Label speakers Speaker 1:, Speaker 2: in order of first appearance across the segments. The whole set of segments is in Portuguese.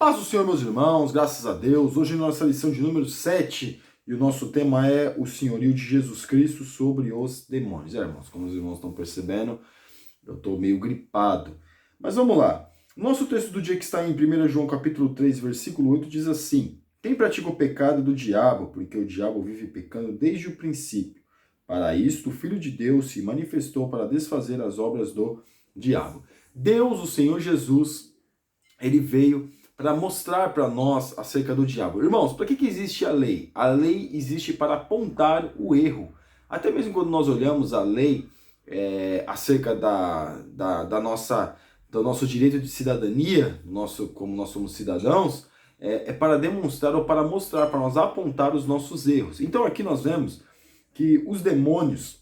Speaker 1: Paz do Senhor, meus irmãos, graças a Deus. Hoje nossa lição de número 7 e o nosso tema é o senhorio de Jesus Cristo sobre os demônios. Irmãos, como os irmãos estão percebendo, eu estou meio gripado. Mas vamos lá. Nosso texto do dia que está em 1 João capítulo 3, versículo 8 diz assim: Quem pratica o pecado é do diabo, porque o diabo vive pecando desde o princípio. Para isto, o Filho de Deus se manifestou para desfazer as obras do diabo. Deus, o Senhor Jesus, ele veio para mostrar para nós acerca do diabo. Irmãos, para que existe a lei? A lei existe para apontar o erro. Até mesmo quando nós olhamos a lei acerca do nosso direito de cidadania, como nós somos cidadãos, é para demonstrar ou para mostrar, para nós apontar os nossos erros. Então aqui nós vemos que os demônios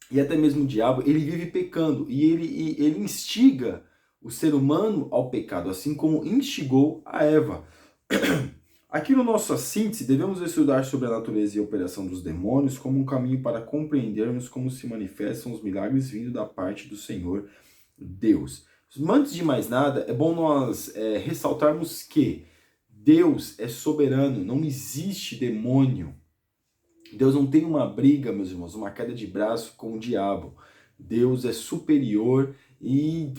Speaker 1: e até mesmo o diabo, ele vive pecando e ele instiga o ser humano ao pecado, assim como instigou a Eva. Aqui no nosso síntese, devemos estudar sobre a natureza e a operação dos demônios como um caminho para compreendermos como se manifestam os milagres vindo da parte do Senhor Deus. Antes de mais nada, é bom nós ressaltarmos que Deus é soberano, não existe demônio. Deus não tem uma briga, meus irmãos, uma queda de braço com o diabo. Deus é superior e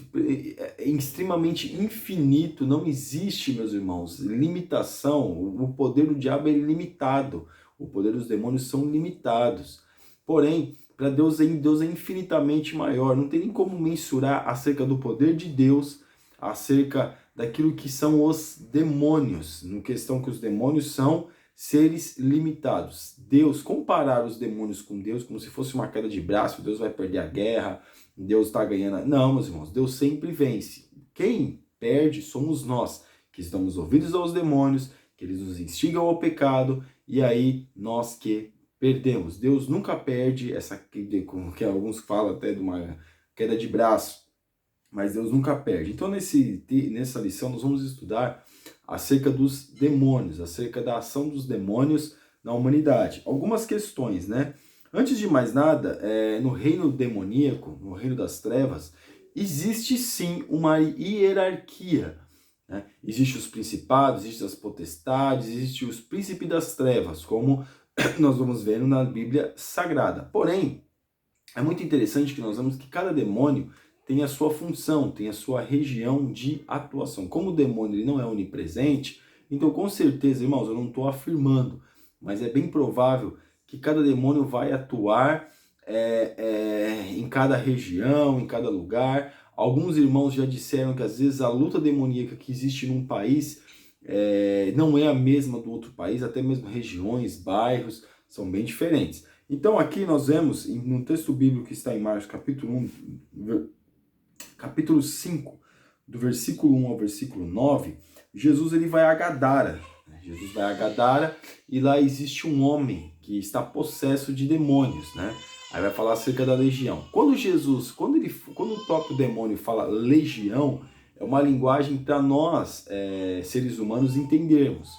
Speaker 1: é extremamente infinito. Não existe, meus irmãos, limitação. O poder do diabo é limitado. O poder dos demônios são limitados. Porém, para Deus é infinitamente maior. Não tem nem como mensurar acerca do poder de Deus, acerca daquilo que são os demônios. No questão que os demônios são seres limitados. Deus, comparar os demônios com Deus como se fosse uma queda de braço, Deus vai perder a guerra, Deus está ganhando. Não, meus irmãos, Deus sempre vence. Quem perde somos nós, que estamos ouvidos aos demônios, que eles nos instigam ao pecado, e aí nós que perdemos. Deus nunca perde essa, como que alguns falam até de uma queda de braço, mas Deus nunca perde. Então nessa lição nós vamos estudar acerca dos demônios, acerca da ação dos demônios na humanidade. Algumas questões, né? Antes de mais nada, no reino demoníaco, no reino das trevas, existe sim uma hierarquia. Né? Existem os principados, existem as potestades, existem os príncipes das trevas, como nós vamos ver na Bíblia Sagrada. Porém, é muito interessante que nós vemos que cada demônio tem a sua função, tem a sua região de atuação. Como o demônio ele não é onipresente, então com certeza, irmãos, eu não estou afirmando, mas é bem provável que cada demônio vai atuar em cada região, em cada lugar. Alguns irmãos já disseram que às vezes a luta demoníaca que existe num país não é a mesma do outro país, até mesmo regiões, bairros, são bem diferentes. Então aqui nós vemos, no texto bíblico que está em Marcos capítulo 1, capítulo 5, do versículo 1 ao versículo 9, Jesus ele vai a Gadara. Jesus vai a Gadara e lá existe um homem que está possesso de demônios, né? Aí vai falar acerca da legião. Quando o próprio demônio fala legião, é uma linguagem para nós, seres humanos, entendermos.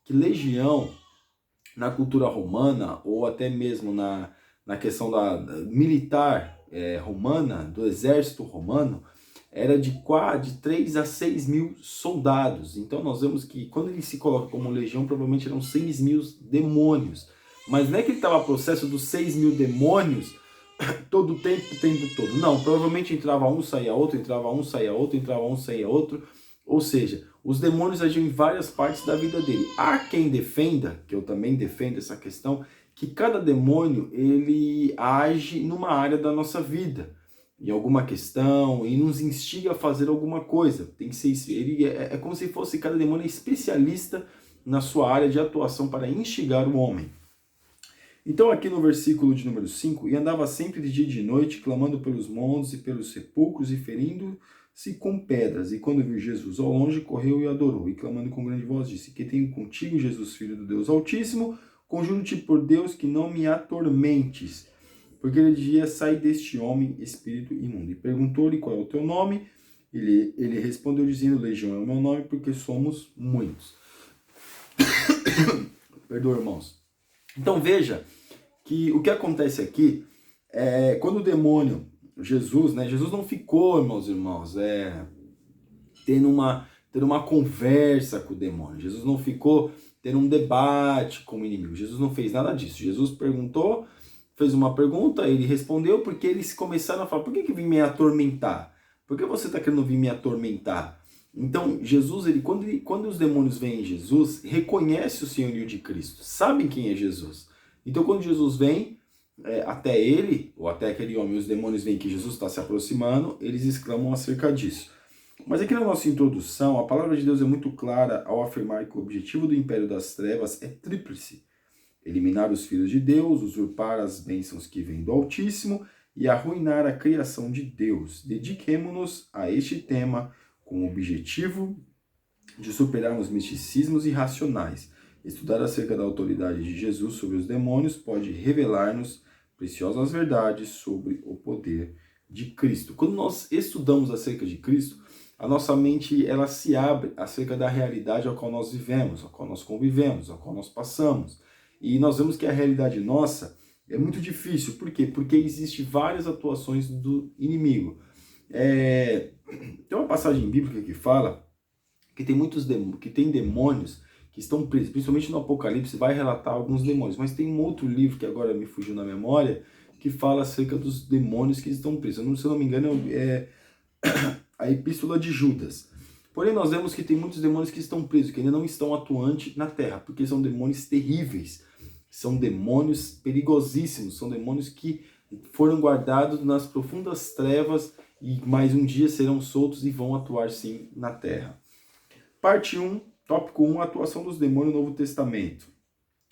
Speaker 1: Que legião, na cultura romana, ou até mesmo na questão da militar romana, do exército romano, era de 3 a 6 mil soldados. Então nós vemos que quando ele se coloca como legião, provavelmente eram 6 mil demônios. Mas não é que ele estava no processo dos 6 mil demônios todo o tempo todo. Não, provavelmente entrava um, saía outro, entrava um, saía outro, entrava um, saía outro. Ou seja, os demônios agiam em várias partes da vida dele. Há quem defenda, que eu também defendo essa questão, que cada demônio ele age numa área da nossa vida, em alguma questão, e nos instiga a fazer alguma coisa. Tem que ser, ele é como se fosse cada demônio especialista na sua área de atuação para instigar o homem. Então aqui no versículo de número 5, e andava sempre de dia e de noite, clamando pelos montes e pelos sepulcros e ferindo-se com pedras. E quando viu Jesus ao longe, correu e adorou, e clamando com grande voz, disse: Que tenho contigo, Jesus, Filho do Deus Altíssimo, conjuro-te por Deus que não me atormentes. Porque ele dizia: Sai deste homem, espírito imundo. E perguntou-lhe: Qual é o teu nome? Ele respondeu dizendo: Legião é o meu nome, porque somos muitos. Perdoa, irmãos. Então veja que o que acontece aqui é quando o demônio, Jesus não ficou, irmãos, tendo tendo uma conversa com o demônio. Jesus não ficou tendo um debate com o inimigo. Jesus não fez nada disso. Jesus perguntou, fez uma pergunta, ele respondeu, porque eles começaram a falar, por que vem me atormentar? Por que você está querendo vir me atormentar? Então, Jesus, quando os demônios veem Jesus, reconhece o senhorio de Cristo, sabem quem é Jesus. Então, quando Jesus vem até ele, ou até aquele homem, os demônios veem que Jesus está se aproximando, eles exclamam acerca disso. Mas aqui na nossa introdução, a palavra de Deus é muito clara ao afirmar que o objetivo do império das trevas é tríplice: eliminar os filhos de Deus, usurpar as bênçãos que vêm do Altíssimo e arruinar a criação de Deus. Dediquemo-nos a este tema com o objetivo de superarmos misticismos irracionais. Estudar acerca da autoridade de Jesus sobre os demônios pode revelar-nos preciosas verdades sobre o poder de Cristo. Quando nós estudamos acerca de Cristo, a nossa mente ela se abre acerca da realidade ao qual nós vivemos, ao qual nós convivemos, ao qual nós passamos. E nós vemos que a realidade nossa é muito difícil. Por quê? Porque existem várias atuações do inimigo. Tem uma passagem bíblica que fala que tem demônios que estão presos, principalmente no Apocalipse, vai relatar alguns demônios. Mas tem um outro livro que agora me fugiu na memória, que fala acerca dos demônios que estão presos. Se eu não me engano, é a Epístola de Judas. Porém, nós vemos que tem muitos demônios que estão presos, que ainda não estão atuantes na Terra, porque são demônios terríveis, são demônios perigosíssimos, são demônios que foram guardados nas profundas trevas e mais um dia serão soltos e vão atuar sim na Terra. Parte 1, tópico 1, a atuação dos demônios no Novo Testamento.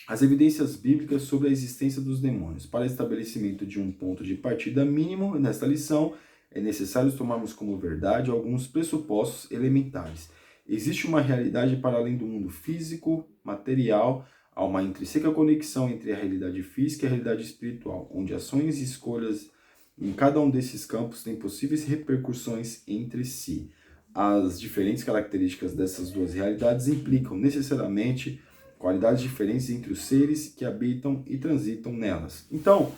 Speaker 1: As evidências bíblicas sobre a existência dos demônios. Para estabelecimento de um ponto de partida mínimo nesta lição, é necessário tomarmos como verdade alguns pressupostos elementares. Existe uma realidade para além do mundo físico, material, há uma intrínseca conexão entre a realidade física e a realidade espiritual, onde ações e escolhas em cada um desses campos têm possíveis repercussões entre si. As diferentes características dessas duas realidades implicam necessariamente qualidades diferentes entre os seres que habitam e transitam nelas. Então,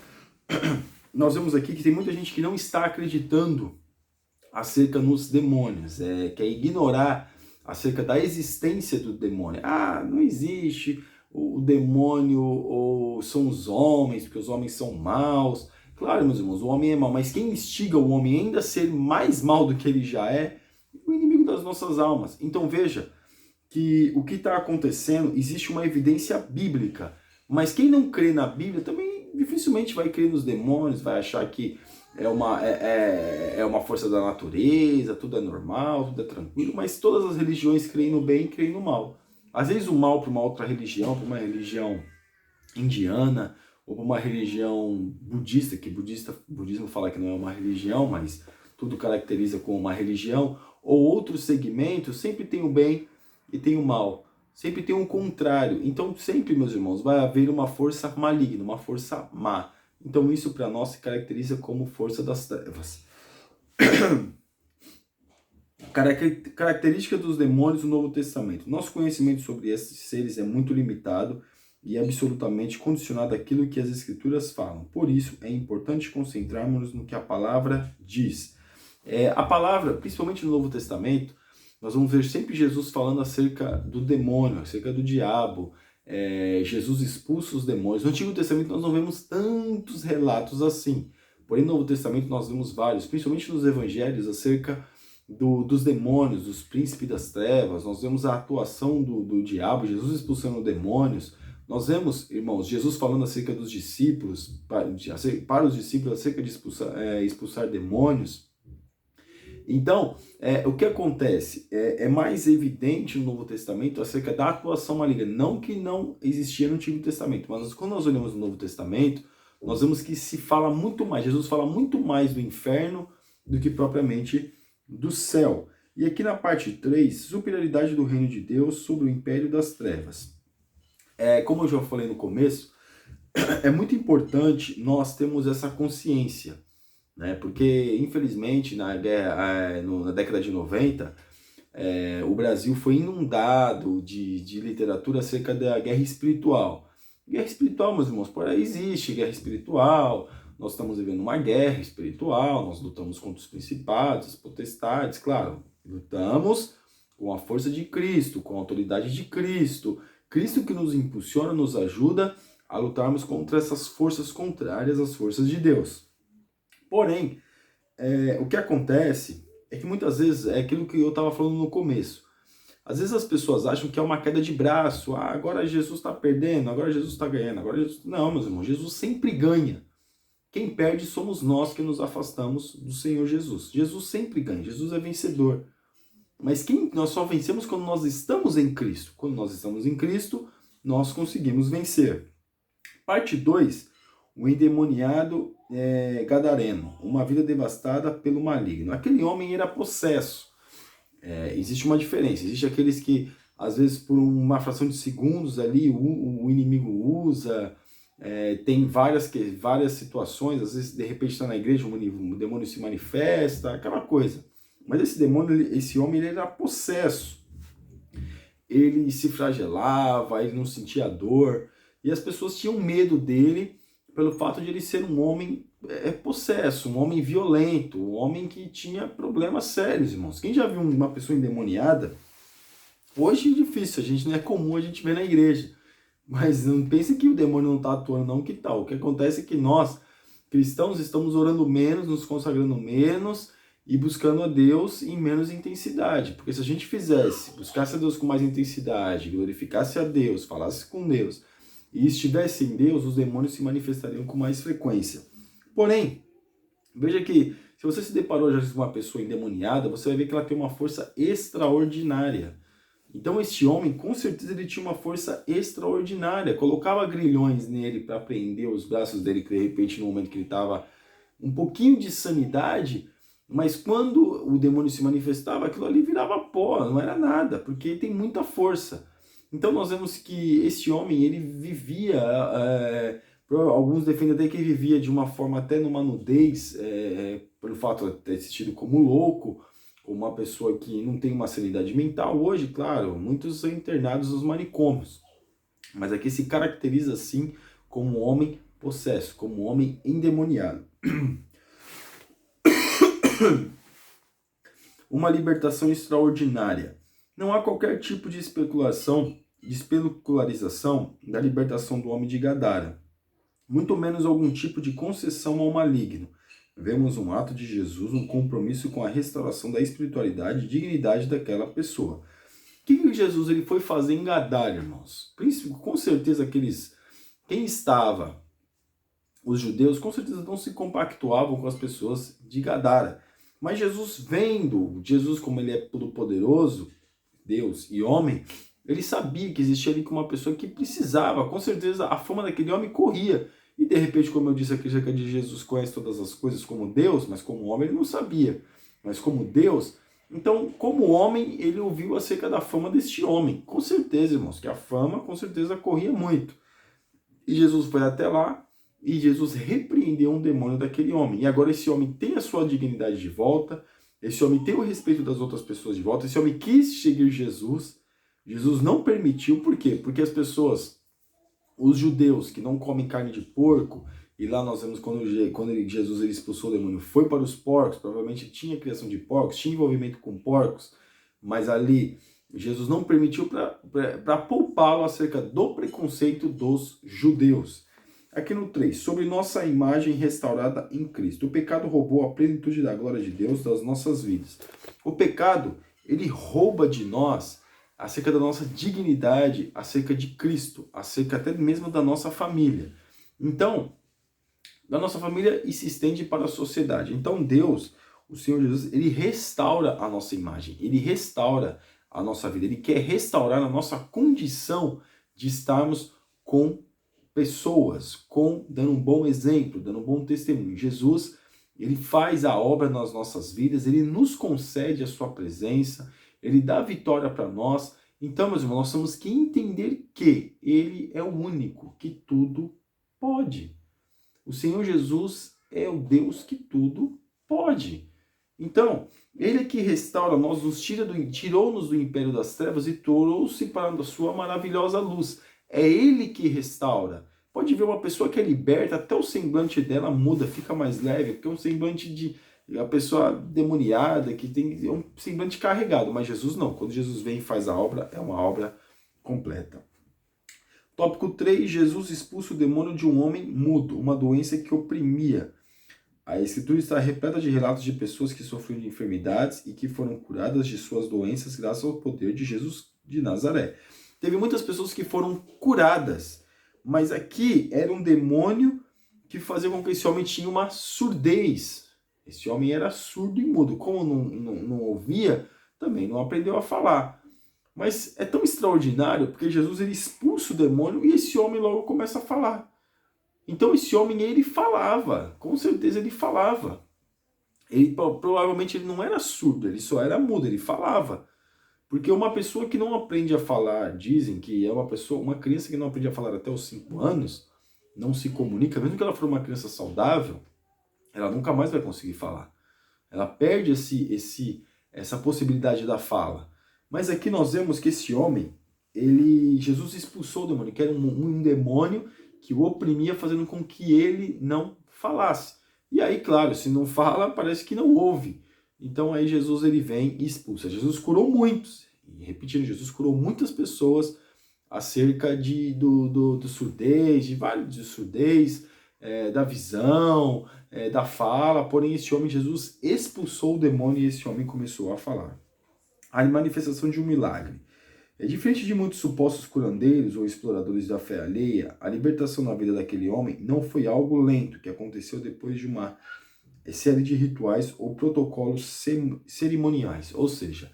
Speaker 1: nós vemos aqui que tem muita gente que não está acreditando acerca nos demônios, quer ignorar acerca da existência do demônio. Não existe o demônio, ou são os homens, porque os homens são maus. Claro, meus irmãos, o homem é mau, mas quem instiga o homem ainda a ser mais mal do que ele já é o inimigo das nossas almas. Então veja que o que está acontecendo, existe uma evidência bíblica, mas quem não crê na Bíblia também dificilmente vai crer nos demônios, vai achar que é uma força da natureza, tudo é normal, tudo é tranquilo, mas todas as religiões creem no bem e creem no mal. Às vezes o mal para uma outra religião, para uma religião indiana, ou para uma religião budista, que budismo fala que não é uma religião, mas tudo caracteriza como uma religião, ou outros segmentos, sempre tem o bem e tem o mal. Sempre tem um contrário. Então sempre, meus irmãos, vai haver uma força maligna, uma força má. Então isso para nós se caracteriza como força das trevas. Característica dos demônios no Novo Testamento. Nosso conhecimento sobre esses seres é muito limitado e absolutamente condicionado àquilo que as Escrituras falam. Por isso, é importante concentrarmos no que a palavra diz. A palavra, principalmente no Novo Testamento, nós vamos ver sempre Jesus falando acerca do demônio, acerca do diabo. Jesus expulsa os demônios. No Antigo Testamento nós não vemos tantos relatos assim. Porém, no Novo Testamento nós vemos vários, principalmente nos Evangelhos, acerca dos demônios, dos príncipes das trevas. Nós vemos a atuação do diabo, Jesus expulsando demônios. Nós vemos, irmãos, Jesus falando acerca dos discípulos, para os discípulos, acerca de expulsar demônios. Então, o que acontece? É mais evidente no Novo Testamento acerca da atuação maligna. Não que não existia no Antigo Testamento, mas quando nós olhamos no Novo Testamento, nós vemos que se fala muito mais, Jesus fala muito mais do inferno do que propriamente do céu. E aqui na parte 3, superioridade do reino de Deus sobre o império das trevas. Como eu já falei no começo, é muito importante nós termos essa consciência, né? Porque, infelizmente, na década de 90, o Brasil foi inundado de literatura acerca da guerra espiritual. Guerra espiritual, meus irmãos, por aí existe guerra espiritual, nós estamos vivendo uma guerra espiritual, nós lutamos contra os principados, as potestades, claro, lutamos com a força de Cristo, com a autoridade de Cristo. Cristo que nos impulsiona, nos ajuda a lutarmos contra essas forças contrárias às forças de Deus. Porém, o que acontece é que muitas vezes é aquilo que eu estava falando no começo. Às vezes as pessoas acham que é uma queda de braço. Ah, agora Jesus está perdendo, agora Jesus está ganhando. Agora Jesus... Não, meus irmãos, Jesus sempre ganha. Quem perde somos nós que nos afastamos do Senhor Jesus. Jesus sempre ganha, Jesus é vencedor. Mas nós só vencemos quando nós estamos em Cristo. Quando nós estamos em Cristo, nós conseguimos vencer. Parte 2, o endemoniado gadareno, uma vida devastada pelo maligno. Aquele homem era possesso. Existe uma diferença, existe aqueles que, às vezes, por uma fração de segundos ali, o inimigo usa, tem várias situações, às vezes, de repente, está na igreja, o demônio se manifesta, aquela coisa. Mas esse homem, ele era possesso. Ele se flagelava, ele não sentia dor, e as pessoas tinham medo dele pelo fato de ele ser um homem possesso, um homem violento, um homem que tinha problemas sérios, irmãos. Quem já viu uma pessoa endemoniada? Hoje é difícil, não é comum a gente ver na igreja. Mas não pense que o demônio não está atuando, não, que tal? O que acontece é que nós, cristãos, estamos orando menos, nos consagrando menos e buscando a Deus em menos intensidade. Porque se a gente buscasse a Deus com mais intensidade, glorificasse a Deus, falasse com Deus e estivesse em Deus, os demônios se manifestariam com mais frequência. Porém, veja que se você se deparou já com uma pessoa endemoniada, você vai ver que ela tem uma força extraordinária. Então este homem, com certeza, ele tinha uma força extraordinária. Colocava grilhões nele para prender os braços dele, que de repente no momento que ele estava um pouquinho de sanidade, mas quando o demônio se manifestava, aquilo ali virava pó, não era nada, porque ele tem muita força. Então nós vemos que esse homem, ele vivia, alguns defendem até que ele vivia de uma forma até numa nudez, pelo fato de ter se tido como louco, como uma pessoa que não tem uma sanidade mental. Hoje, claro, muitos são internados nos manicômios, mas aqui se caracteriza assim como um homem possesso, como um homem endemoniado. Uma libertação extraordinária. Não há qualquer tipo de espetacularização da libertação do homem de Gadara, muito menos algum tipo de concessão ao maligno. Vemos um ato de Jesus, um compromisso com a restauração da espiritualidade e dignidade daquela pessoa. O que Jesus ele foi fazer em Gadara, irmãos? Com certeza quem estava, os judeus, com certeza não se compactuavam com as pessoas de Gadara. Mas Jesus como ele é todo-poderoso, Deus e homem, ele sabia que existia ali uma pessoa que precisava, com certeza a fama daquele homem corria. E de repente, como eu disse aqui, já que Jesus conhece todas as coisas como Deus, mas como homem ele não sabia. Mas como Deus, então como homem ele ouviu acerca da fama deste homem. Com certeza, irmãos, que a fama com certeza corria muito. E Jesus foi até lá e Jesus repreendeu um demônio daquele homem. E agora esse homem tem a sua dignidade de volta, esse homem tem o respeito das outras pessoas de volta, esse homem quis seguir Jesus. Jesus não permitiu, por quê? Porque as pessoas, os judeus que não comem carne de porco, e lá nós vemos quando Jesus ele expulsou o demônio, foi para os porcos, provavelmente tinha criação de porcos, tinha envolvimento com porcos, mas ali Jesus não permitiu para poupá-lo acerca do preconceito dos judeus. Aqui no 3, sobre nossa imagem restaurada em Cristo. O pecado roubou a plenitude da glória de Deus das nossas vidas. O pecado, ele rouba de nós acerca da nossa dignidade, acerca de Cristo, acerca até mesmo da nossa família. Então, da nossa família e se estende para a sociedade. Então Deus, o Senhor Jesus, ele restaura a nossa imagem, ele restaura a nossa vida, ele quer restaurar a nossa condição de estarmos com pessoas, dando um bom exemplo, dando um bom testemunho. Jesus, ele faz a obra nas nossas vidas, ele nos concede a sua presença, ele dá vitória para nós. Então, meus irmãos, nós temos que entender que ele é o único que tudo pode. O Senhor Jesus é o Deus que tudo pode. Então, ele é que restaura nós, tirou-nos do império das trevas e trouxe para a sua maravilhosa luz. É ele que restaura. Pode ver uma pessoa que é liberta, até o semblante dela muda, fica mais leve, porque é um semblante a pessoa demoniada, que tem um semblante carregado, mas Jesus não. Quando Jesus vem e faz a obra, é uma obra completa. Tópico 3, Jesus expulsa o demônio de um homem mudo, uma doença que oprimia. A Escritura está repleta de relatos de pessoas que sofriam de enfermidades e que foram curadas de suas doenças graças ao poder de Jesus de Nazaré. Teve muitas pessoas que foram curadas, mas aqui era um demônio que fazia com que esse homem tinha uma surdez. Esse homem era surdo e mudo. Como não ouvia, também não aprendeu a falar. Mas é tão extraordinário porque Jesus ele expulsa o demônio e esse homem logo começa a falar. Então esse homem ele falava, com certeza ele falava. Ele provavelmente ele não era surdo, ele só era mudo, ele falava. Porque uma pessoa que não aprende a falar, dizem que é uma criança que não aprende a falar até os 5 anos, não se comunica, mesmo que ela for uma criança saudável, ela nunca mais vai conseguir falar. Ela perde essa possibilidade da fala. Mas aqui nós vemos que esse homem, Jesus expulsou o demônio, que era um demônio que o oprimia, fazendo com que ele não falasse. E aí, claro, se não fala, parece que não ouve. Então aí Jesus ele vem e expulsa. Jesus curou muitos. E repetindo, Jesus curou muitas pessoas acerca do surdez, de surdez, da visão, da fala. Porém, esse homem, Jesus expulsou o demônio e esse homem começou a falar. A manifestação de um milagre. Diferente de muitos supostos curandeiros ou exploradores da fé alheia, a libertação na vida daquele homem não foi algo lento, que aconteceu depois de uma série de rituais ou protocolos cerimoniais. Ou seja,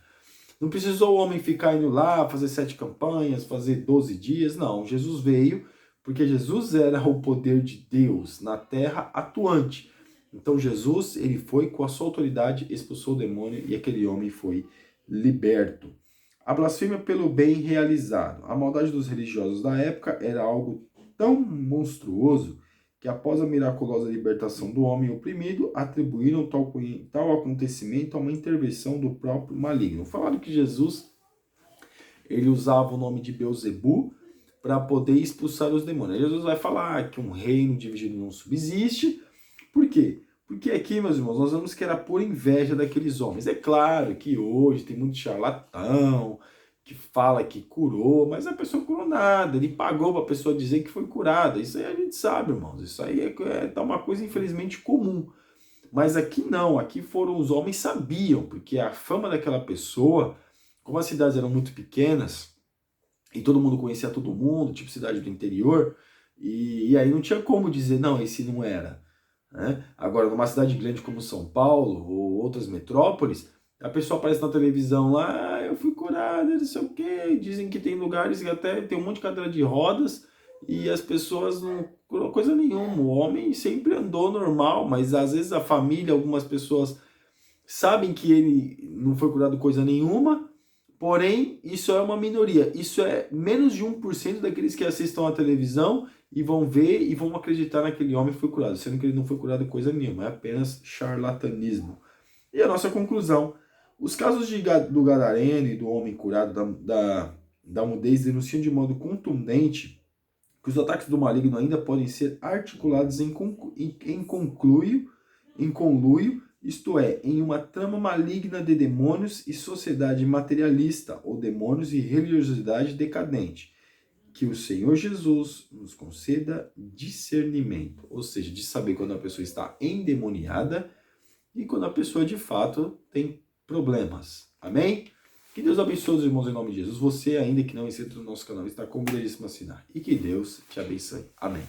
Speaker 1: não precisou o homem ficar indo lá, fazer 7 campanhas, fazer 12 dias. Não, Jesus veio porque Jesus era o poder de Deus na terra atuante. Então Jesus, ele foi com a sua autoridade, expulsou o demônio e aquele homem foi liberto. A blasfêmia pelo bem realizado. A maldade dos religiosos da época era algo tão monstruoso que após a miraculosa libertação do homem oprimido, atribuíram tal acontecimento a uma intervenção do próprio maligno. Falaram que Jesus ele usava o nome de Beelzebu para poder expulsar os demônios. Jesus vai falar que um reino dividido não subsiste. Por quê? Porque aqui, meus irmãos, nós vemos que era por inveja daqueles homens. É claro que hoje tem muito charlatão que fala que curou, mas a pessoa não curou nada. Ele pagou para a pessoa dizer que foi curada. Isso aí a gente sabe, irmãos. Isso aí é uma coisa, infelizmente, comum. Mas aqui não. Aqui foram os homens sabiam, porque a fama daquela pessoa, como as cidades eram muito pequenas, e todo mundo conhecia todo mundo, tipo cidade do interior, e aí não tinha como dizer, não, esse não era. Né? Agora, numa cidade grande como São Paulo ou outras metrópoles, a pessoa aparece na televisão lá, eu fui curado, não sei o quê. Dizem que tem lugares que até tem um monte de cadeira de rodas e as pessoas não curam coisa nenhuma. O homem sempre andou normal, mas às vezes a família, algumas pessoas sabem que ele não foi curado coisa nenhuma, porém, isso é uma minoria. Isso é menos de 1% daqueles que assistam à televisão e vão ver e vão acreditar naquele homem que foi curado, sendo que ele não foi curado coisa nenhuma, é apenas charlatanismo. E a nossa conclusão: os casos do gadareno e do homem curado da mudez denunciam de modo contundente que os ataques do maligno ainda podem ser articulados em conluio, isto é, em uma trama maligna de demônios e sociedade materialista, ou demônios e religiosidade decadente. Que o Senhor Jesus nos conceda discernimento, ou seja, de saber quando a pessoa está endemoniada e quando a pessoa de fato tem problemas. Amém? Que Deus abençoe os irmãos em nome de Jesus. Você ainda que não é inscrito no nosso canal está convidadíssimo a assinar. E que Deus te abençoe. Amém.